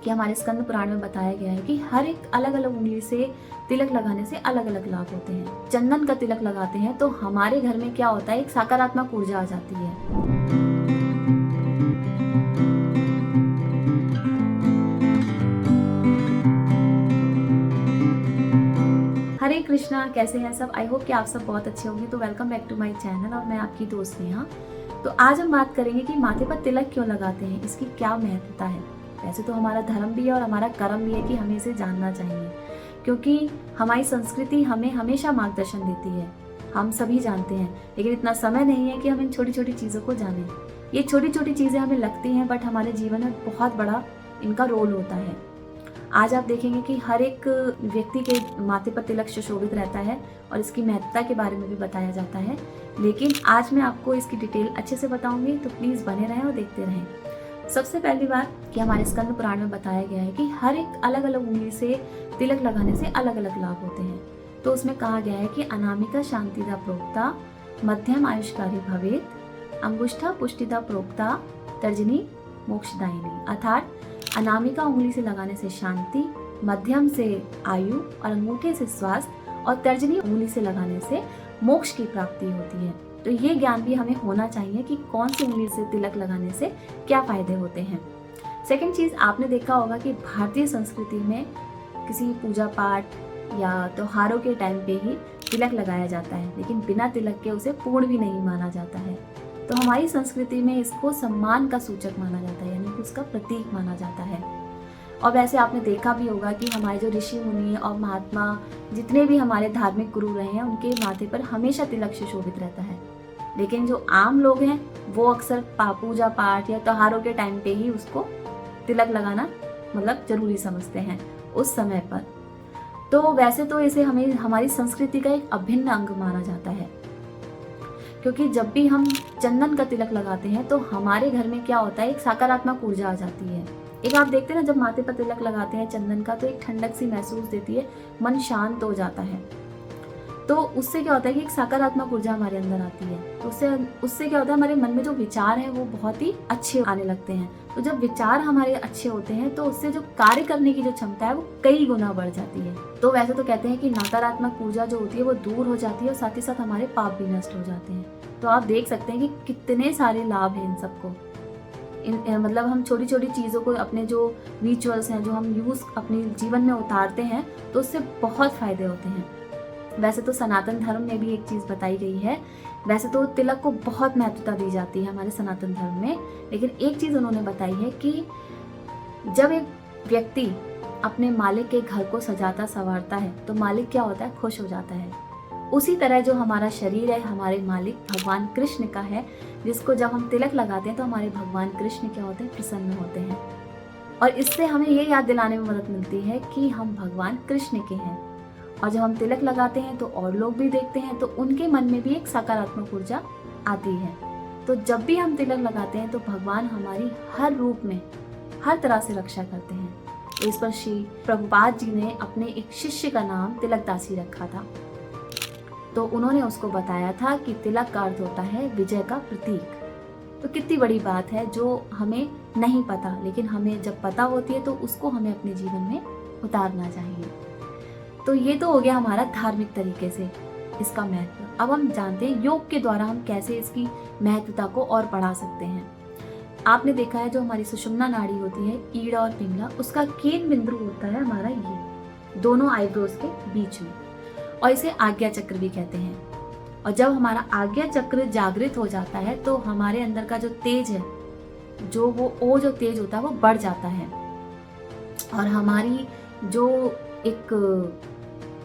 कि हमारे स्कंद पुराण में बताया गया है कि हर एक अलग अलग उंगली से तिलक लगाने से अलग अलग लाभ होते हैं। चंदन का तिलक लगाते हैं तो हमारे घर में क्या होता है, एक सकारात्मक ऊर्जा आ जाती है। हरे कृष्णा, कैसे हैं सब? आई होप कि आप सब बहुत अच्छे होंगे। तो welcome back to my channel और मैं आपकी दोस्त नेहा। तो आज हम बात करेंगे कि माथे पर तिलक क्यों लगाते हैं, इसकी क्या महत्वता है। वैसे तो हमारा धर्म भी है और हमारा कर्म भी है कि हमें इसे जानना चाहिए, क्योंकि हमारी संस्कृति हमें हमेशा मार्गदर्शन देती है। हम सभी जानते हैं, लेकिन इतना समय नहीं है कि हम इन छोटी छोटी चीज़ों को जानें। ये छोटी छोटी चीज़ें हमें लगती हैं, बट हमारे जीवन में बहुत बड़ा इनका रोल होता है। आज आप देखेंगे कि हर एक व्यक्ति के माथे पर तिलक सुशोभित रहता है और इसकी महत्ता के बारे में भी बताया जाता है। लेकिन आज मैं आपको इसकी डिटेल अच्छे से बताऊंगी, तो प्लीज़ बने रहें और देखते रहें। सबसे पहली बात कि हमारे स्कंद पुराण में बताया गया है कि हर एक अलग अलग उंगली से तिलक लगाने से अलग अलग लाभ होते हैं। तो उसमें कहा गया है कि अनामिका शांतिदा प्रोक्ता मध्यम आयुष्कारी भवेत, अंगुष्ठा पुष्टिदा प्रोक्ता तर्जनी मोक्षदायिनी। अर्थात अनामिका उंगली से लगाने से शांति, मध्यम से आयु और अंगूठे से स्वास्थ्य और तर्जनी उंगली से लगाने से मोक्ष की प्राप्ति होती है। तो ये ज्ञान भी हमें होना चाहिए कि कौन सी उंगली से तिलक लगाने से क्या फायदे होते हैं। सेकंड चीज़, आपने देखा होगा कि भारतीय संस्कृति में किसी पूजा पाठ या त्योहारों के टाइम पे ही तिलक लगाया जाता है, लेकिन बिना तिलक के उसे पूर्ण भी नहीं माना जाता है। तो हमारी संस्कृति में इसको सम्मान का सूचक माना जाता है, यानी कि उसका प्रतीक माना जाता है। और वैसे आपने देखा भी होगा कि हमारे जो ऋषि मुनि और महात्मा जितने भी हमारे धार्मिक गुरु रहे हैं, उनके माथे पर हमेशा तिलक सुशोभित रहता है। लेकिन जो आम लोग हैं वो अक्सर पूजा पाठ या त्योहारों के टाइम पे ही उसको तिलक लगाना मतलब जरूरी समझते हैं उस समय पर। तो वैसे तो इसे हमें हमारी संस्कृति का एक अभिन्न अंग माना जाता है, क्योंकि जब भी हम चंदन का तिलक लगाते हैं तो हमारे घर में क्या होता है, एक सकारात्मक ऊर्जा आ जाती है। एक आप देखते हैं ना, जब माथे पर तिलक लगाते हैं चंदन का तो एक ठंडक सी महसूस देती है, मन शांत हो जाता है। तो उससे क्या होता है कि एक सकारात्मक ऊर्जा हमारे अंदर आती है। तो उससे क्या होता है, हमारे मन में जो विचार हैं वो बहुत ही अच्छे आने लगते हैं। तो जब विचार हमारे अच्छे होते हैं तो उससे जो कार्य करने की जो क्षमता है वो कई गुना बढ़ जाती है। तो वैसे तो कहते हैं कि नकारात्मक ऊर्जा जो होती है वो दूर हो जाती है और साथ ही साथ हमारे पाप भी नष्ट हो जाते हैं। तो आप देख सकते हैं कि कितने सारे लाभ हैं इन सबको। मतलब हम छोटी छोटी चीज़ों को, अपने जो रिचुअल्स हैं जो हम यूज़ अपने जीवन में उतारते हैं, तो उससे बहुत फायदे होते हैं। वैसे तो सनातन धर्म में भी एक चीज़ बताई गई है। वैसे तो तिलक को बहुत महत्वता दी जाती है हमारे सनातन धर्म में, लेकिन एक चीज़ उन्होंने बताई है कि जब एक व्यक्ति अपने मालिक के घर को सजाता संवारता है तो मालिक क्या होता है, खुश हो जाता है। उसी तरह जो हमारा शरीर है हमारे मालिक भगवान कृष्ण का है, जिसको जब हम तिलक लगाते हैं तो हमारे भगवान कृष्ण क्या होते हैं, प्रसन्न होते हैं। और इससे हमें ये याद दिलाने में मदद मिलती है कि हम भगवान कृष्ण के हैं। और जब हम तिलक लगाते हैं तो और लोग भी देखते हैं तो उनके मन में भी एक सकारात्मक ऊर्जा आती है। तो जब भी हम तिलक लगाते हैं तो भगवान हमारी हर रूप में हर तरह से रक्षा करते हैं। तो इस पर श्री प्रभुपाद जी ने अपने एक शिष्य का नाम तिलकदासी रखा था। तो उन्होंने उसको बताया था कि तिलक का अर्थ होता है विजय का प्रतीक। तो कितनी बड़ी बात है जो हमें नहीं पता, लेकिन हमें जब पता होती है तो उसको हमें अपने जीवन में उतारना चाहिए। तो ये तो हो गया हमारा धार्मिक तरीके से इसका महत्व। अब हम जानते हैं योग के द्वारा हम कैसे इसकी महत्वता को और बढ़ा सकते हैं। आपने देखा है जो हमारी सुषुम्ना नाड़ी होती है, ईड़ा और पिंगला, उसका केंद्र बिंदु होता है हमारा ये दोनों आईब्रोज के बीच में, और इसे आज्ञा चक्र भी कहते हैं। और जब हमारा आज्ञा चक्र जागृत हो जाता है तो हमारे अंदर का जो तेज है, जो तेज होता है वो बढ़ जाता है, और हमारी जो एक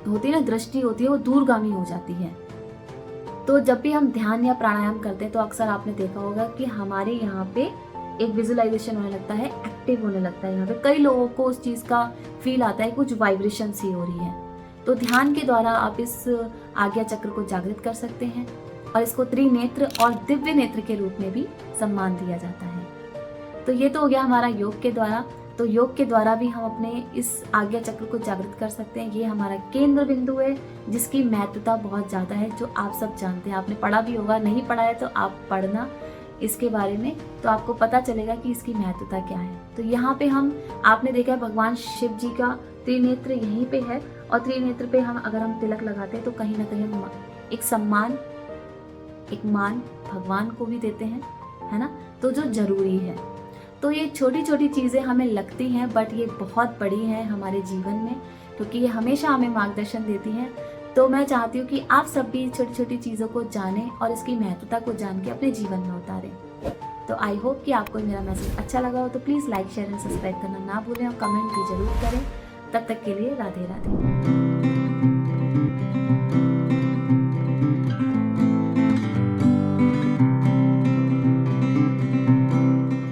होती है ना दृष्टि होती है वो दूरगामी हो जाती है। तो जब भी हम ध्यान या प्राणायाम करते हैं तो अक्सर आपने देखा होगा कि हमारे यहाँ पे एक विजुअलाइजेशन होने लगता है, एक्टिव होने लगता है। यहाँ पे कई लोगों को उस चीज़ का फील आता है, कुछ वाइब्रेशन सी हो रही है। तो ध्यान के द्वारा आप इस आज्ञा चक्र को जागृत कर सकते हैं, और इसको त्रिनेत्र और दिव्य नेत्र के रूप में भी सम्मान दिया जाता है। तो ये तो हो गया हमारा योग के द्वारा। तो योग के द्वारा भी हम अपने इस आज्ञा चक्र को जागृत कर सकते हैं। ये हमारा केंद्र बिंदु है जिसकी महत्वता बहुत ज़्यादा है, जो आप सब जानते हैं। आपने पढ़ा भी होगा, नहीं पढ़ा है तो आप पढ़ना, इसके बारे में, तो आपको पता चलेगा कि इसकी महत्वता क्या है। तो यहाँ पे आपने देखा है भगवान शिव जी का त्रिनेत्र यहीं पे है, और त्रिनेत्र पे अगर हम तिलक लगाते हैं तो कहीं ना कहीं हम एक सम्मान, एक मान भगवान को भी देते हैं, है ना, तो जो जरूरी है। तो ये छोटी छोटी चीज़ें हमें लगती हैं, बट ये बहुत बड़ी हैं हमारे जीवन में, क्योंकि ये हमेशा हमें मार्गदर्शन देती हैं। तो मैं चाहती हूँ कि आप सब भी छोटी छोटी चीज़ों को जानें और इसकी महत्वता को जान के अपने जीवन में उतारें। तो आई होप कि आपको मेरा मैसेज अच्छा लगा हो, तो please like, share and subscribe करना ना भूलें और कमेंट भी जरूर करें। तब तक के लिए राधे राधे।